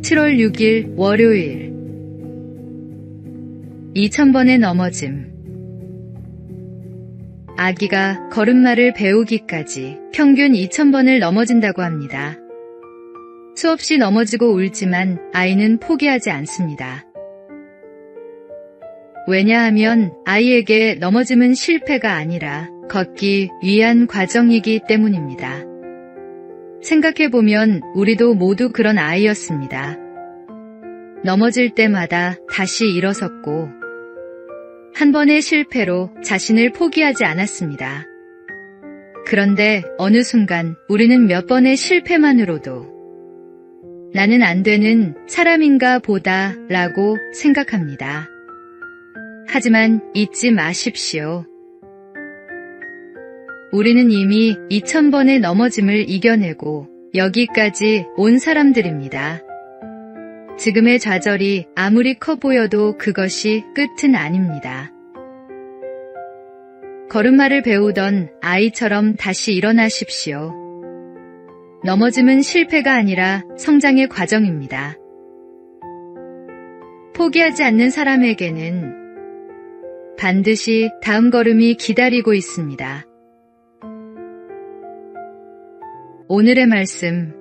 7월 6일 월요일 2000번의 넘어짐. 아기가 걸음마를 배우기까지 평균 2000번을 넘어진다고 합니다. 수없이 넘어지고 울지만 아이는 포기하지 않습니다. 왜냐하면 아이에게 넘어짐은 실패가 아니라 걷기 위한 과정이기 때문입니다. 생각해보면 우리도 모두 그런 아이였습니다. 넘어질 때마다 다시 일어섰고 한 번의 실패로 자신을 포기하지 않았습니다. 그런데 어느 순간 우리는 몇 번의 실패만으로도 나는 안 되는 사람인가 보다 라고 생각합니다. 하지만 잊지 마십시오. 우리는 이미 2000번의 넘어짐을 이겨내고 여기까지 온 사람들입니다. 지금의 좌절이 아무리 커 보여도 그것이 끝은 아닙니다. 걸음마를 배우던 아이처럼 다시 일어나십시오. 넘어짐은 실패가 아니라 성장의 과정입니다. 포기하지 않는 사람에게는 반드시 다음 걸음이 기다리고 있습니다. 오늘의 말씀.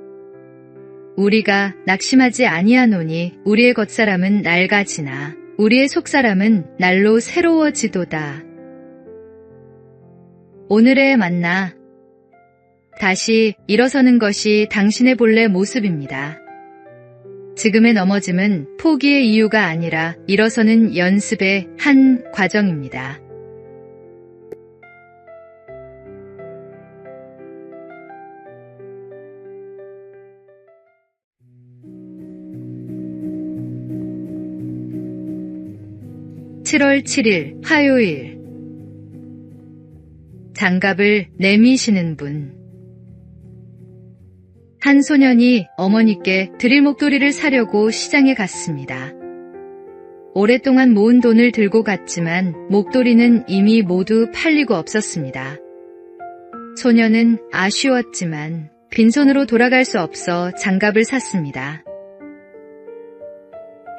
우리가 낙심하지 아니하노니 우리의 겉사람은 낡아지나 우리의 속사람은 날로 새로워지도다. 오늘의 만나. 다시 일어서는 것이 당신의 본래 모습입니다. 지금의 넘어짐은 포기의 이유가 아니라 일어서는 연습의 한 과정입니다. (7월 7일) 화요일. 장갑을 내미시는 분. 한 소년이 어머니께 드릴 목도리를 사려고 시장에 갔습니다. 오랫동안 모은 돈을 들고 갔지만 목도리는 이미 모두 팔리고 없었습니다. 소년은 아쉬웠지만 빈손으로 돌아갈 수 없어 장갑을 샀습니다.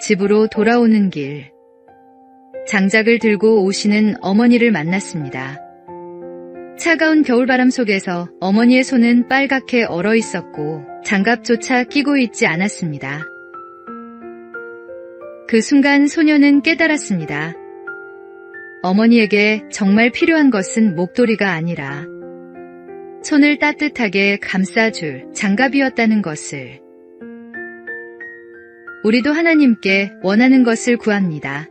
집으로 돌아오는 길. 장작을 들고 오시는 어머니를 만났습니다. 차가운 겨울바람 속에서 어머니의 손은 빨갛게 얼어 있었고 장갑조차 끼고 있지 않았습니다. 그 순간 소녀는 깨달았습니다. 어머니에게 정말 필요한 것은 목도리가 아니라 손을 따뜻하게 감싸줄 장갑이었다는 것을. 우리도 하나님께 원하는 것을 구합니다.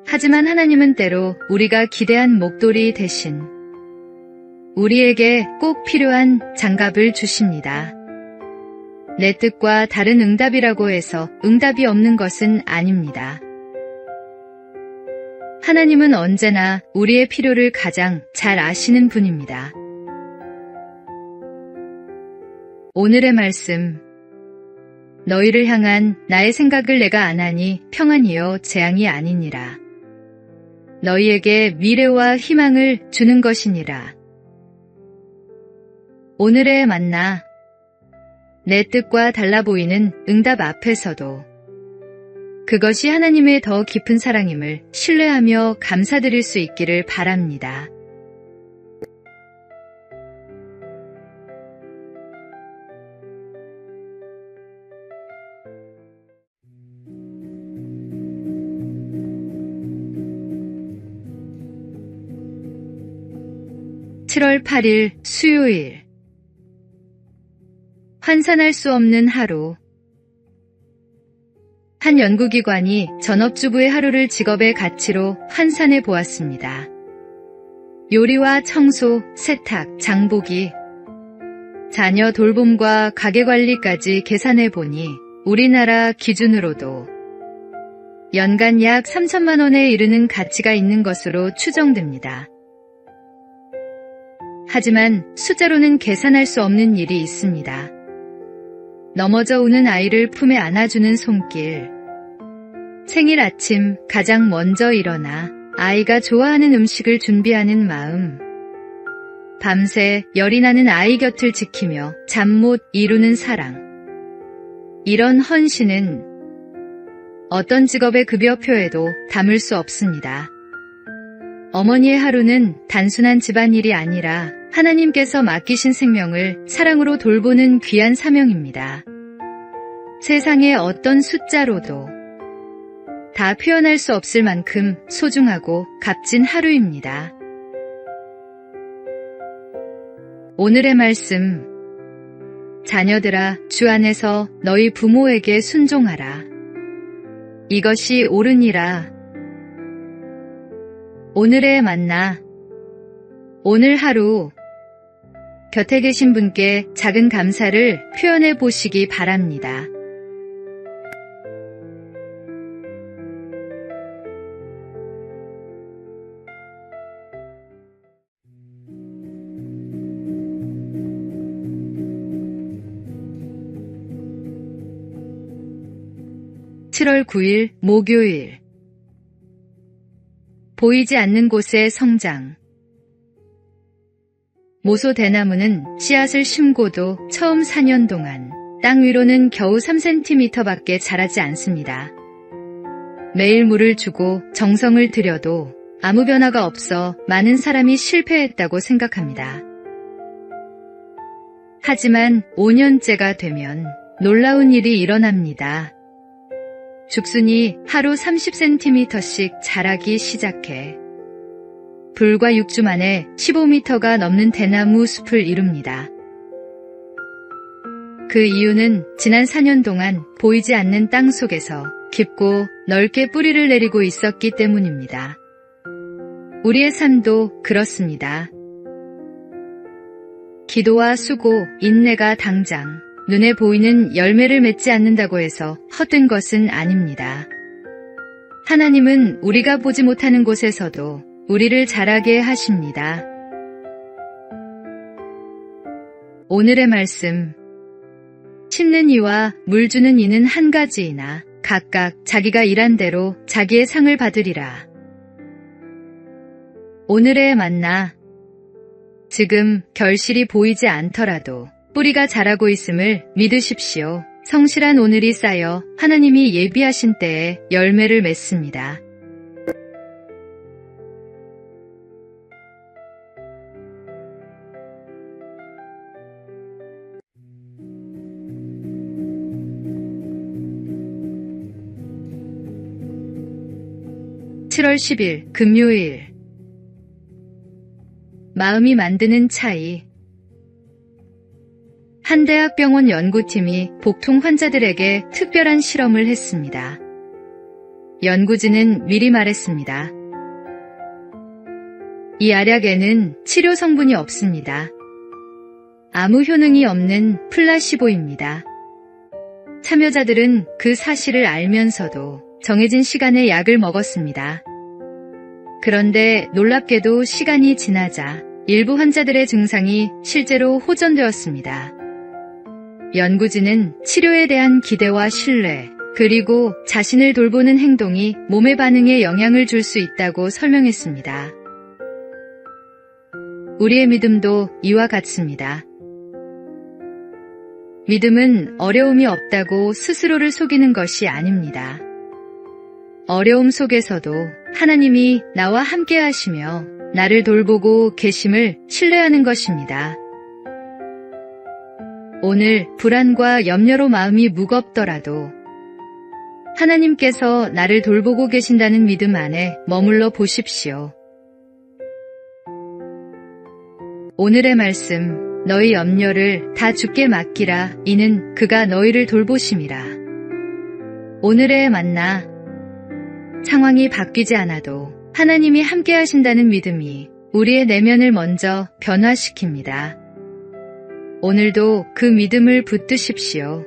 하지만 하나님은 때로 우리가 기대한 목도리 대신 우리에게 꼭 필요한 장갑을 주십니다. 내 뜻과 다른 응답이라고 해서 응답이 없는 것은 아닙니다. 하나님은 언제나 우리의 필요를 가장 잘 아시는 분입니다. 오늘의 말씀. 너희를 향한 나의 생각을 내가 아나니 평안이요 재앙이 아니니라. 너희에게 미래와 희망을 주는 것이니라. 오늘의 만나. 내 뜻과 달라 보이는 응답 앞에서도 그것이 하나님의 더 깊은 사랑임을 신뢰하며 감사드릴 수 있기를 바랍니다. (7월 8일) 수요일. 환산할 수 없는 하루. 한 연구기관이 전업주부의 하루를 직업의 가치로 환산해 보았습니다. 요리와 청소, 세탁, 장보기, 자녀 돌봄과 가게관리까지 계산해 보니 우리나라 기준으로도 연간 약 3천만 원에 이르는 가치가 있는 것으로 추정됩니다. 하지만 숫자로는 계산할 수 없는 일이 있습니다. 넘어져 우는 아이를 품에 안아주는 손길. 생일 아침 가장 먼저 일어나 아이가 좋아하는 음식을 준비하는 마음. 밤새 열이 나는 아이 곁을 지키며 잠 못 이루는 사랑. 이런 헌신은 어떤 직업의 급여표에도 담을 수 없습니다. 어머니의 하루는 단순한 집안일이 아니라 하나님께서 맡기신 생명을 사랑으로 돌보는 귀한 사명입니다. 세상의 어떤 숫자로도 다 표현할 수 없을 만큼 소중하고 값진 하루입니다. 오늘의 말씀, 자녀들아, 주 안에서 너희 부모에게 순종하라. 이것이 옳으니라. 오늘의 만나, 오늘 하루 곁에 계신 분께 작은 감사를 표현해 보시기 바랍니다. (7월 9일) 목요일. 보이지 않는 곳의 성장. 모소 대나무는 씨앗을 심고도 처음 4년 동안 땅 위로는 겨우 3cm밖에 자라지 않습니다. 매일 물을 주고 정성을 들여도 아무 변화가 없어 많은 사람이 실패했다고 생각합니다. 하지만 5년째가 되면 놀라운 일이 일어납니다. 죽순이 하루 30cm씩 자라기 시작해 불과 6주 만에 15m가 넘는 대나무 숲을 이룹니다. 그 이유는 지난 4년 동안 보이지 않는 땅 속에서 깊고 넓게 뿌리를 내리고 있었기 때문입니다. 우리의 삶도 그렇습니다. 기도와 수고, 인내가 당장 눈에 보이는 열매를 맺지 않는다고 해서 헛된 것은 아닙니다. 하나님은 우리가 보지 못하는 곳에서도 우리를 자라게 하십니다. 오늘의 말씀, 심는 이와 물 주는 이는 한 가지이나 각각 자기가 일한 대로 자기의 상을 받으리라. 오늘의 만나, 지금 결실이 보이지 않더라도 뿌리가 자라고 있음을 믿으십시오. 성실한 오늘이 쌓여 하나님이 예비하신 때에 열매를 맺습니다. (7월 10일) 금요일. 마음이 만드는 차이. 한 대학병원 연구팀이 복통 환자들에게 특별한 실험을 했습니다. 연구진은 미리 말했습니다. 이 알약에는 치료 성분이 없습니다. 아무 효능이 없는 플라시보입니다. 참여자들은 그 사실을 알면서도 정해진 시간에 약을 먹었습니다. 그런데 놀랍게도 시간이 지나자 일부 환자들의 증상이 실제로 호전되었습니다. 연구진은 치료에 대한 기대와 신뢰, 그리고 자신을 돌보는 행동이 몸의 반응에 영향을 줄 수 있다고 설명했습니다. 우리의 믿음도 이와 같습니다. 믿음은 어려움이 없다고 스스로를 속이는 것이 아닙니다. 어려움 속에서도 하나님이 나와 함께 하시며 나를 돌보고 계심을 신뢰하는 것입니다. 오늘 불안과 염려로 마음이 무겁더라도 하나님께서 나를 돌보고 계신다는 믿음 안에 머물러 보십시오. 오늘의 말씀, 너희 염려를 다 주께 맡기라. 이는 그가 너희를 돌보심이라. 오늘의 만나, 상황이 바뀌지 않아도 하나님이 함께 하신다는 믿음이 우리의 내면을 먼저 변화시킵니다. 오늘도 그 믿음을 붙드십시오.